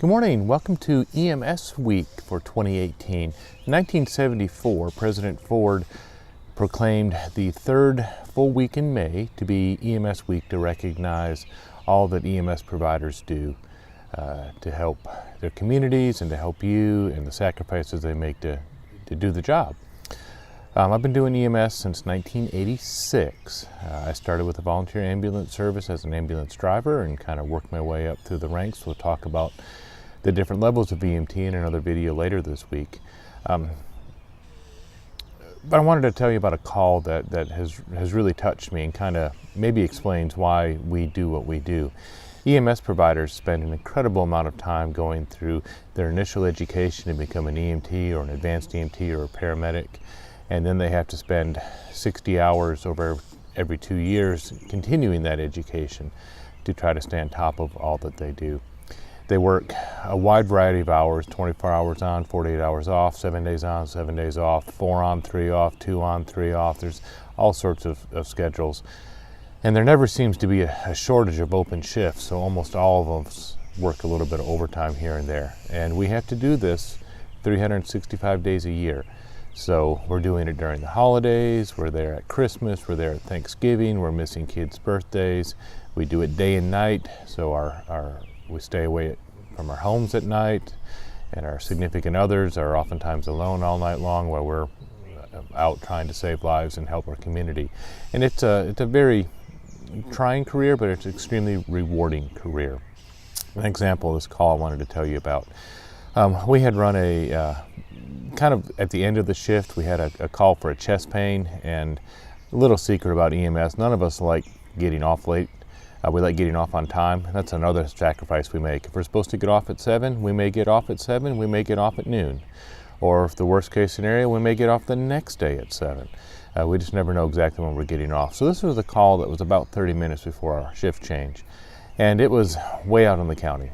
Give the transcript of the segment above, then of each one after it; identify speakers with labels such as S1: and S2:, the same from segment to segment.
S1: Good morning. Welcome to EMS Week for 2018. In 1974, President Ford proclaimed the third full week in May to be EMS Week to recognize all that EMS providers do to help their communities and to help you and the sacrifices they make to do the job. I've been doing EMS since 1986. I started with a volunteer ambulance service as an ambulance driver and kind of worked my way up through the ranks. We'll talk about the different levels of EMT in another video later this week. But I wanted to tell you about a call that has really touched me and kind of maybe explains why we do what we do. EMS providers spend an incredible amount of time going through their initial education to become an EMT or an advanced EMT or a paramedic, and then they have to spend 60 hours over every 2 years continuing that education to try to stay on top of all that they do. They work a wide variety of hours, 24 hours on, 48 hours off, 7 days on, 7 days off, 4 on, 3 off, 2 on, 3 off. There's all sorts of schedules. And there never seems to be a shortage of open shifts, so almost all of us work a little bit of overtime here and there. And we have to do this 365 days a year. So we're doing it during the holidays, we're there at Christmas, we're there at Thanksgiving, we're missing kids' birthdays. We do it day and night, so we stay away from our homes at night, and our significant others are oftentimes alone all night long while we're out trying to save lives and help our community. And it's a very trying career, but it's an extremely rewarding career. An example of this call I wanted to tell you about. We had run kind of at the end of the shift, we had a call for a chest pain, and a little secret about EMS, none of us like getting off late. We like getting off on time. That's another sacrifice we make. If we're supposed to get off at 7, we may get off at 7, we may get off at noon. Or if the worst case scenario, we may get off the next day at 7. We just never know exactly when we're getting off. So this was a call that was about 30 minutes before our shift change. And it was way out in the county.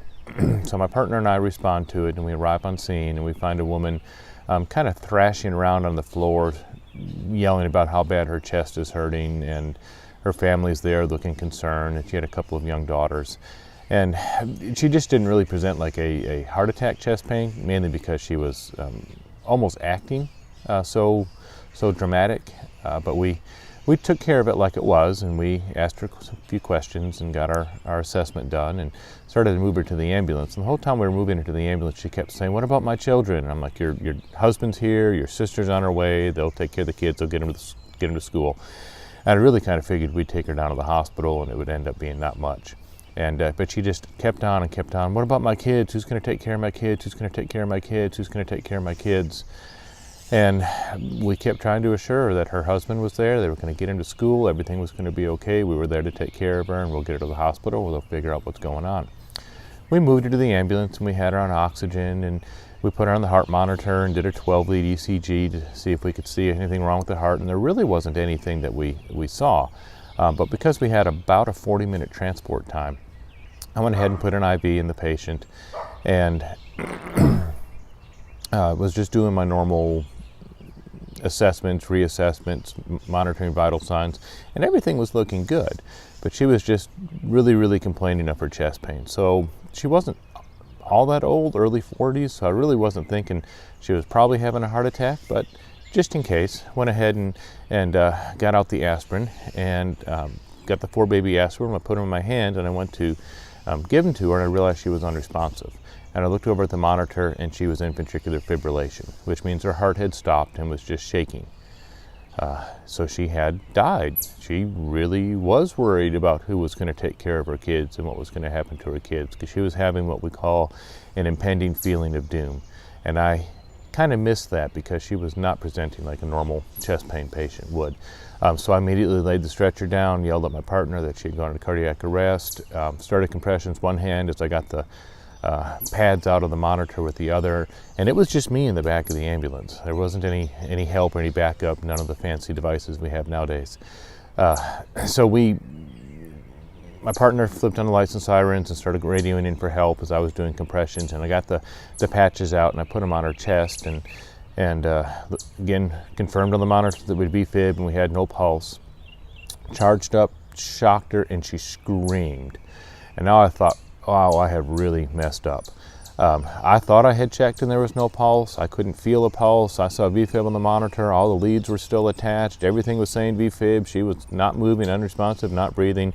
S1: So my partner and I respond to it, and we arrive on scene, and we find a woman kind of thrashing around on the floor, yelling about how bad her chest is hurting, and her family's there looking concerned, and she had a couple of young daughters. And she just didn't really present like a heart attack chest pain, mainly because she was almost acting so dramatic. But we took care of it like it was, and we asked her a few questions and got our assessment done and started to move her to the ambulance. And the whole time we were moving her to the ambulance, she kept saying, "What about my children?" And I'm like, your husband's here, your sister's on her way, they'll take care of the kids, they'll get them to school. And I really kind of figured we'd take her down to the hospital and it would end up being not much. And but she just kept on and kept on. "What about my kids? Who's going to take care of my kids? Who's going to take care of my kids? Who's going to take care of my kids?" And we kept trying to assure her that her husband was there, they were going to get him to school, everything was going to be okay, we were there to take care of her, and we'll get her to the hospital where they'll figure out what's going on. We moved her to the ambulance, and we had her on oxygen, and we put her on the heart monitor and did her 12-lead ECG to see if we could see anything wrong with the heart, and there really wasn't anything that we saw. But because we had about a 40-minute transport time, I went ahead and put an IV in the patient, and was just doing my normal assessments, reassessments, monitoring vital signs, and everything was looking good. But she was just really, really complaining of her chest pain. So she wasn't all that old, early 40s, so I really wasn't thinking she was probably having a heart attack, but just in case, went ahead and got out the aspirin and got the 4-baby aspirin. I put them in my hand, and I went to give them to her, and I realized she was unresponsive. And I looked over at the monitor, and she was in ventricular fibrillation, which means her heart had stopped and was just shaking. So she had died. She really was worried about who was going to take care of her kids and what was going to happen to her kids, because she was having what we call an impending feeling of doom. And I kind of missed that because she was not presenting like a normal chest pain patient would. So I immediately laid the stretcher down, yelled at my partner that she had gone into cardiac arrest, started compressions one hand as I got the pads out of the monitor with the other, and it was just me in the back of the ambulance. There wasn't any help or any backup, none of the fancy devices we have nowadays. So my partner flipped on the lights and sirens and started radioing in for help as I was doing compressions, and I got the patches out and I put them on her chest, and again confirmed on the monitor that we'd be fib and we had no pulse. Charged up, shocked her, and she screamed. And now I thought, wow, I have really messed up. I thought I had checked and there was no pulse. I couldn't feel a pulse. I saw VFib on the monitor. All the leads were still attached. Everything was saying VFib. She was not moving, unresponsive, not breathing.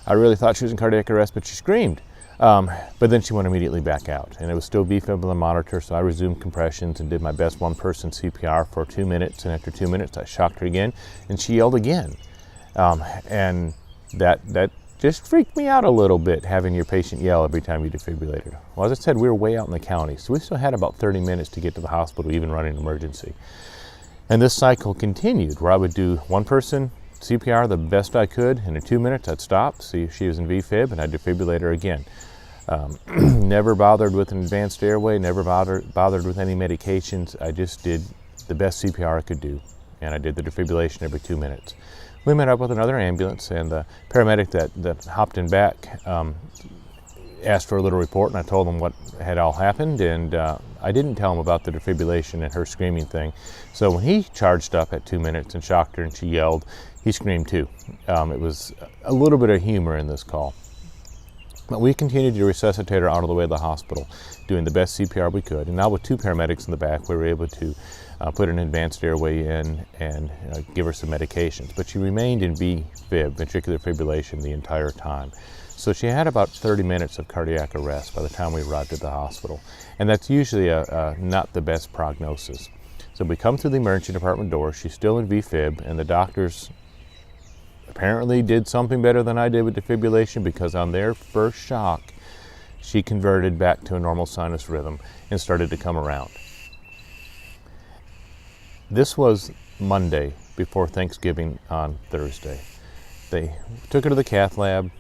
S1: I really thought she was in cardiac arrest, but she screamed. But then she went immediately back out, and it was still VFib on the monitor, so I resumed compressions and did my best one-person CPR for 2 minutes, and after 2 minutes I shocked her again, and she yelled again. And that just freaked me out a little bit, having your patient yell every time you defibrillated her. Well, as I said, we were way out in the county, so we still had about 30 minutes to get to the hospital, even running an emergency. And this cycle continued, where I would do one-person CPR the best I could, and in 2 minutes I'd stop, see if she was in VFib, and I'd defibrillate her again. Never bothered with an advanced airway, never bothered with any medications. I just did the best CPR I could do, and I did the defibrillation every 2 minutes. We met up with another ambulance, and the paramedic that hopped in back asked for a little report, and I told him what had all happened, and I didn't tell him about the defibrillation and her screaming thing. So when he charged up at 2 minutes and shocked her and she yelled, he screamed too. It was a little bit of humor in this call. But we continued to resuscitate her out of the way of the hospital, doing the best CPR we could. And now with 2 paramedics in the back, we were able to put an advanced airway in and give her some medications. But she remained in VFib, ventricular fibrillation, the entire time. So she had about 30 minutes of cardiac arrest by the time we arrived at the hospital. And that's usually not the best prognosis. So we come through the emergency department door, she's still in VFib, and the doctors apparently did something better than I did with defibrillation, because on their first shock, she converted back to a normal sinus rhythm and started to come around. This was Monday before Thanksgiving on Thursday. They took her to the cath lab,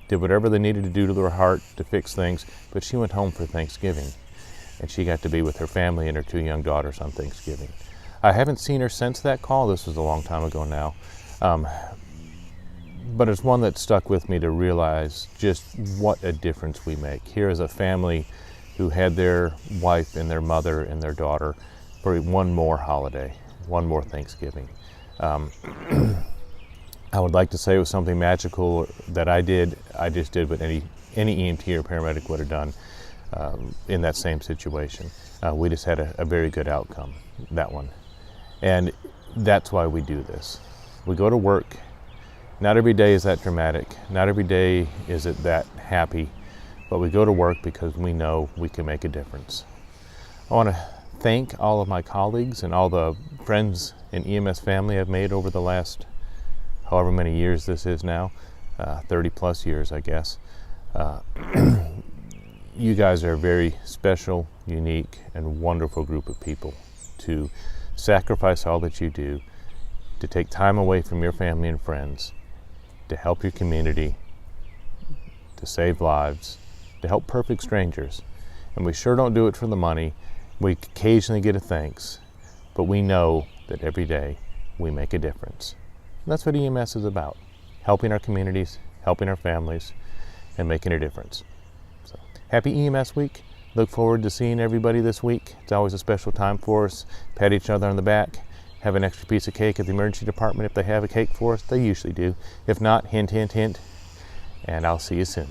S1: did whatever they needed to do to her heart to fix things, but she went home for Thanksgiving, and she got to be with her family and her 2 young daughters on Thanksgiving. I haven't seen her since that call. This was a long time ago now. But it's one that stuck with me to realize just what a difference we make. Here is a family who had their wife and their mother and their daughter for one more holiday, one more Thanksgiving. I would like to say it was something magical that I did. I just did what any EMT or paramedic would have done in that same situation. We just had a very good outcome, that one. And that's why we do this. We go to work. Not every day is that dramatic. Not every day is it that happy. But we go to work because we know we can make a difference. I want to thank all of my colleagues and all the friends and EMS family I've made over the last however many years this is now, 30 plus years, I guess. You guys are a very special, unique, and wonderful group of people to sacrifice all that you do, to take time away from your family and friends, to help your community, to save lives, to help perfect strangers. And we sure don't do it for the money. We occasionally get a thanks, but we know that every day we make a difference. And that's what EMS is about, helping our communities, helping our families, and making a difference. So, happy EMS week. Look forward to seeing everybody this week. It's always a special time for us. Pat each other on the back. Have an extra piece of cake at the emergency department if they have a cake for us. They usually do. If not, hint, hint, hint. And I'll see you soon.